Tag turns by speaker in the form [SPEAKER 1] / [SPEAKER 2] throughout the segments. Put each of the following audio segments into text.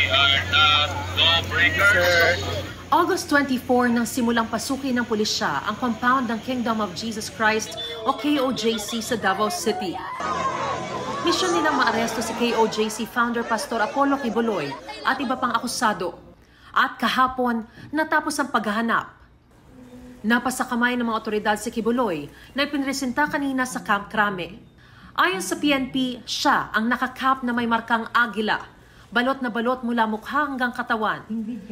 [SPEAKER 1] are not lawbreakers.
[SPEAKER 2] August 24 nang simulang pasukin ng pulisya ang compound ng Kingdom of Jesus Christ o KOJC sa Davao City. Misyon nilang maaresto si KOJC founder Pastor Apollo Quiboloy at iba pang akusado. At kahapon, natapos ang paghahanap. Napasa kamay ng mga otoridad si Quiboloy na ipinresenta kanina sa Camp Crame. Ayon sa PNP, siya ang nakakap na may markang agila. Balot na balot mula mukha hanggang katawan.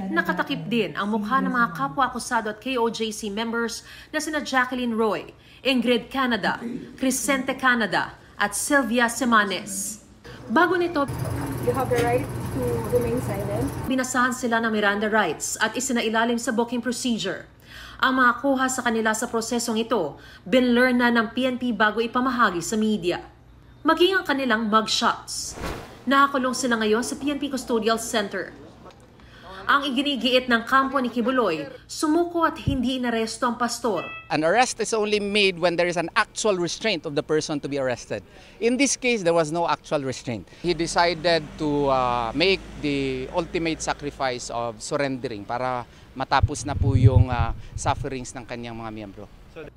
[SPEAKER 2] Nakatakip din ang mukha ng mga kapwa-akusado at KOJC members na sina Jacqueline Roy, Ingrid Canada, Crescente Canada at Sylvia Semanes. Bago nito,
[SPEAKER 3] you have the right to remain silent.
[SPEAKER 2] Binasahan sila ng Miranda rights at isinailalim sa booking procedure. Ang mga kuha sa kanila sa prosesong ito, binlearn na ng PNP bago ipamahagi sa media. Maging ang kanilang mugshots. Nakakulong sila ngayon sa PNP Custodial Center. Ang iginigiit ng kampo ni Quiboloy, sumuko at hindi inaresto ang pastor.
[SPEAKER 4] An arrest is only made when there is an actual restraint of the person to be arrested. In this case, there was no actual restraint. He decided to make the ultimate sacrifice of surrendering para matapos na po yung sufferings ng kanyang mga miyembro.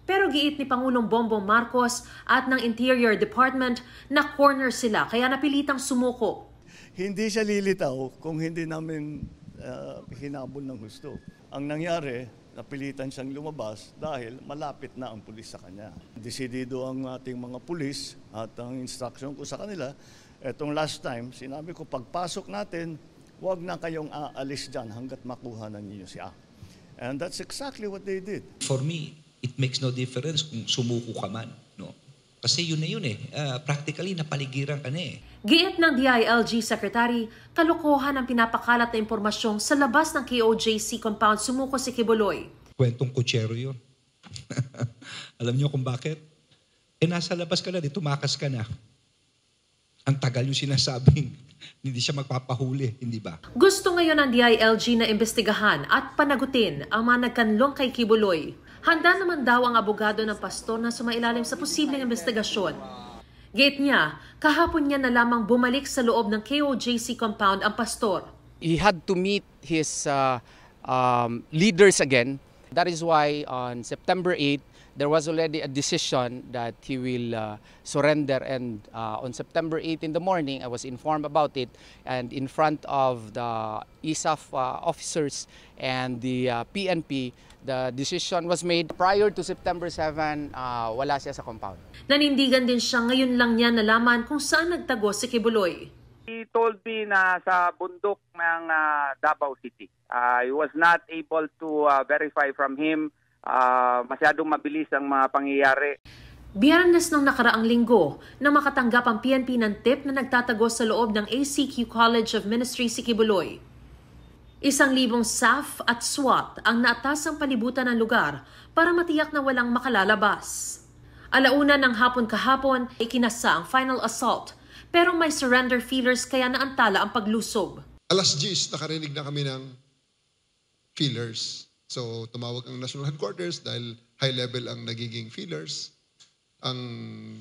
[SPEAKER 2] Pero giit ni Pangulong Bongbong Marcos at ng Interior Department na corner sila kaya napilitang sumuko.
[SPEAKER 5] Hindi siya lilitaw kung hindi namin hinabol ng husto. Ang nangyari, napilitan siyang lumabas dahil malapit na ang pulis sa kanya. Desidido ang ating mga pulis at ang instruction ko sa kanila, etong last time, sinabi ko pagpasok natin, huwag na kayong aalis dyan hanggat makuha na ninyo siya. And that's exactly what they did.
[SPEAKER 6] For me, it makes no difference kung sumuko ka man, no? Kasi yun na yun eh. Practically, napaligiran ka na eh.
[SPEAKER 2] Giit ng DILG Secretary, kalokohan ang pinapakalat na impormasyong sa labas ng KOJC compound sumuko si Quiboloy.
[SPEAKER 6] Kwentong kutsero yun. Alam niyo kung bakit? Nasa labas ka na, tumakas ka na. Ang tagal yung sinasabing hindi siya magpapahuli, hindi ba?
[SPEAKER 2] Gusto ngayon ng DILG na imbestigahan at panagutin ang mga nagkanlong kay Quiboloy. Handa naman daw ang abogado ng pastor na sumailalim sa posibleng investigasyon. Gate niya, kahapon niya na lamang bumalik sa loob ng KOJC compound ang pastor.
[SPEAKER 4] He had to meet his leaders again. That is why on September 8, there was already a decision that he will surrender, and on September 8 in the morning, I was informed about it, and in front of the ISAF officers and the PNP, the decision was made. Prior to September 7, wala siya sa compound.
[SPEAKER 2] Nanindigan din siya ngayon lang niya nalaman kung saan nagtago si Quiboloy.
[SPEAKER 7] He told me na sa bundok ng Davao City. I was not able to verify from him. Masyadong mabilis ang mga pangyayari.
[SPEAKER 2] Biyernes nung nakaraang linggo na makatanggap ang PNP ng tip na nagtatago sa loob ng ACQ College of Ministry si Quiboloy. 1,000 SAF at SWAT ang naatasang palibutan ng lugar para matiyak na walang makalalabas. Alauna ng hapon kahapon, ikinasa ang final assault pero may surrender feelers kaya naantala ang paglusob.
[SPEAKER 8] Alas 10, nakarinig na kami ng feelers. So tumawag ang National Headquarters dahil high level ang nagiging feelers, ang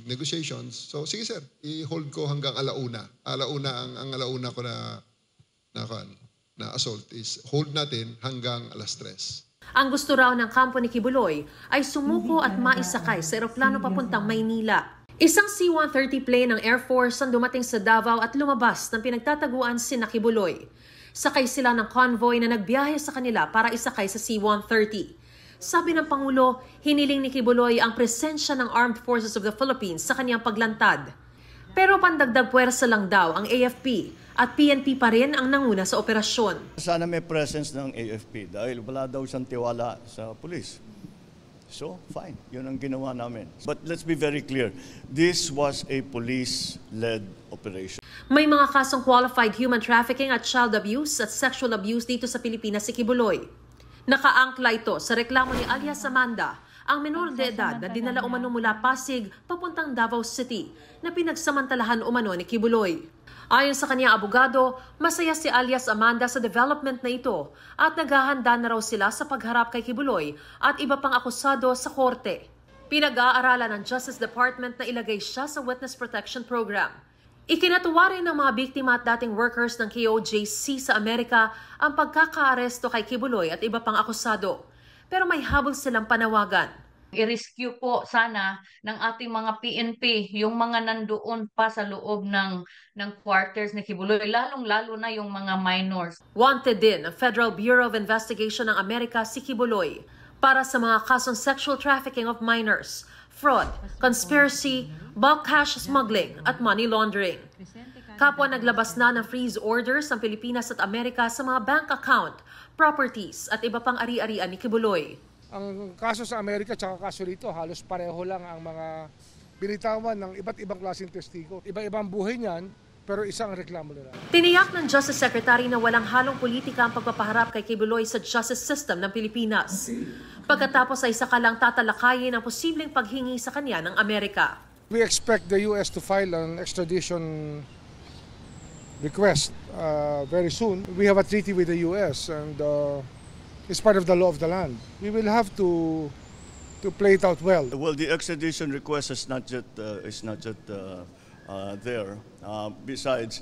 [SPEAKER 8] negotiations. So sige sir, i-hold ko hanggang alauna. Ang alauna ko na assault is hold natin hanggang alas 3.
[SPEAKER 2] Ang gusto raw ng kampo ni Quiboloy ay sumuko at maisakay sa eroplano papuntang Maynila. Isang C-130 plane ng Air Force ang dumating sa Davao at lumabas ng pinagtataguan sina Quiboloy. Sakay sila ng convoy na nagbiyahe sa kanila para isakay sa C-130. Sabi ng Pangulo, hiniling ni Quiboloy ang presensya ng Armed Forces of the Philippines sa kanyang paglantad. Pero pandagdag puwersa lang daw ang AFP at PNP pa rin ang nanguna sa operasyon.
[SPEAKER 5] Sana may presence ng AFP dahil wala daw siyang tiwala sa pulis. So, fine. Yun ang ginawa namin. But let's be very clear. This was a police-led operation.
[SPEAKER 2] May mga kasong qualified human trafficking at child abuse at sexual abuse dito sa Pilipinas si Quiboloy. Nakaangkla ito sa reklamo ni alias Amanda, ang menor de edad na dinala umano mula Pasig papuntang Davao City na pinagsamantalahan umano ni Quiboloy. Ayon sa kanyang abogado, masaya si alias Amanda sa development na ito at naghahanda na raw sila sa pagharap kay Quiboloy at iba pang akusado sa korte. Pinag-aaralan ng Justice Department na ilagay siya sa Witness Protection Program. Ikinatuwa rin ng mga biktima at dating workers ng KOJC sa Amerika ang pagkakaaresto kay Kibuloy at iba pang akusado. Pero may habol silang panawagan.
[SPEAKER 9] I-rescue po sana ng ating mga PNP yung mga nandoon pa sa loob ng quarters ni Kibuloy, lalong-lalo na yung mga minors.
[SPEAKER 2] Wanted din ang Federal Bureau of Investigation ng Amerika si Kibuloy para sa mga kasong sexual trafficking of minors, fraud, conspiracy, bulk cash smuggling at money laundering. Kapwa naglabas na ng freeze orders ng Pilipinas at Amerika sa mga bank account, properties at iba pang ari-arian ni Kibuloy.
[SPEAKER 10] Ang kaso sa Amerika at kaso rito, halos pareho lang ang mga binitawan ng iba't ibang klaseng testigo. Iba-ibang buhay niyan, pero isang reklamo nila.
[SPEAKER 2] Tiniyak ng Justice Secretary na walang halong politika ang pagpapaharap kay Kibuloy sa justice system ng Pilipinas. Pagkatapos ay saka lang tatalakayin ang posibleng paghingi sa kanya ng Amerika.
[SPEAKER 10] We expect the U.S. to file an extradition request very soon. We have a treaty with the U.S. and it's part of the law of the land. We will have to play it out well.
[SPEAKER 5] Well, the extradition request is not yet there. Besides,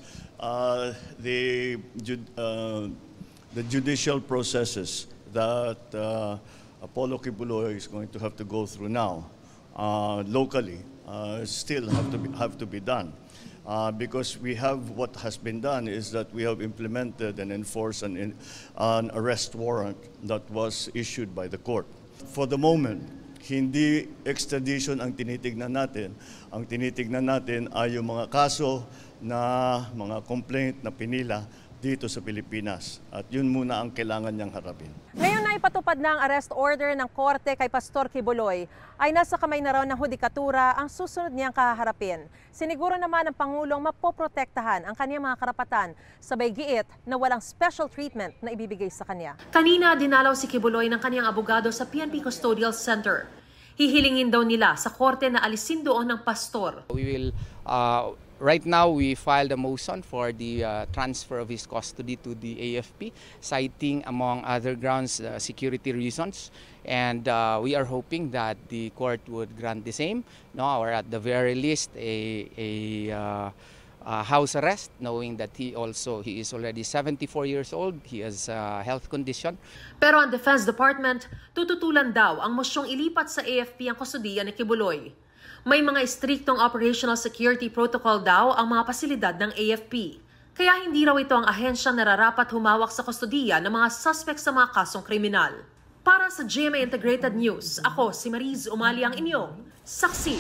[SPEAKER 5] the judicial processes that Apollo Kibuloy is going to have to go through now, locally, still have to be done. Because we have, what has been done is that we have implemented and enforced an arrest warrant that was issued by the court. For the moment, hindi extradition ang tinitignan natin. Ang tinitignan natin ay yung mga kaso na mga complaint na pinila dito sa Pilipinas. At yun muna ang kailangan niyang harapin.
[SPEAKER 11] Ngayon na ipatupad na ang arrest order ng korte kay Pastor Kibuloy, ay nasa kamay na raw ng hudikatura ang susunod niyang kaharapin. Siniguro naman ng Pangulong mapoprotektahan ang kanyang mga karapatan, sabay giit na walang special treatment na ibibigay sa kanya.
[SPEAKER 2] Kanina dinalaw si Kibuloy ng kanyang abogado sa PNP Custodial Center. Hihilingin daw nila sa korte na alisin doon ng pastor.
[SPEAKER 4] We will right now, we filed a motion for the transfer of his custody to the AFP, citing, among other grounds, security reasons. And we are hoping that the court would grant the same, no, or at the very least, a house arrest, knowing that he is already 74 years old. He has a health condition.
[SPEAKER 2] Pero ang Defense Department, tututulan daw ang mosyong ilipat sa AFP ang kustodiya ni Kibuloy. May mga istriktong operational security protocol daw ang mga pasilidad ng AFP. Kaya hindi raw ito ang ahensyang nararapat humawak sa kustodiya ng mga suspect sa mga kasong kriminal. Para sa GMA Integrated News, ako si Mariz Umali ang inyong saksi.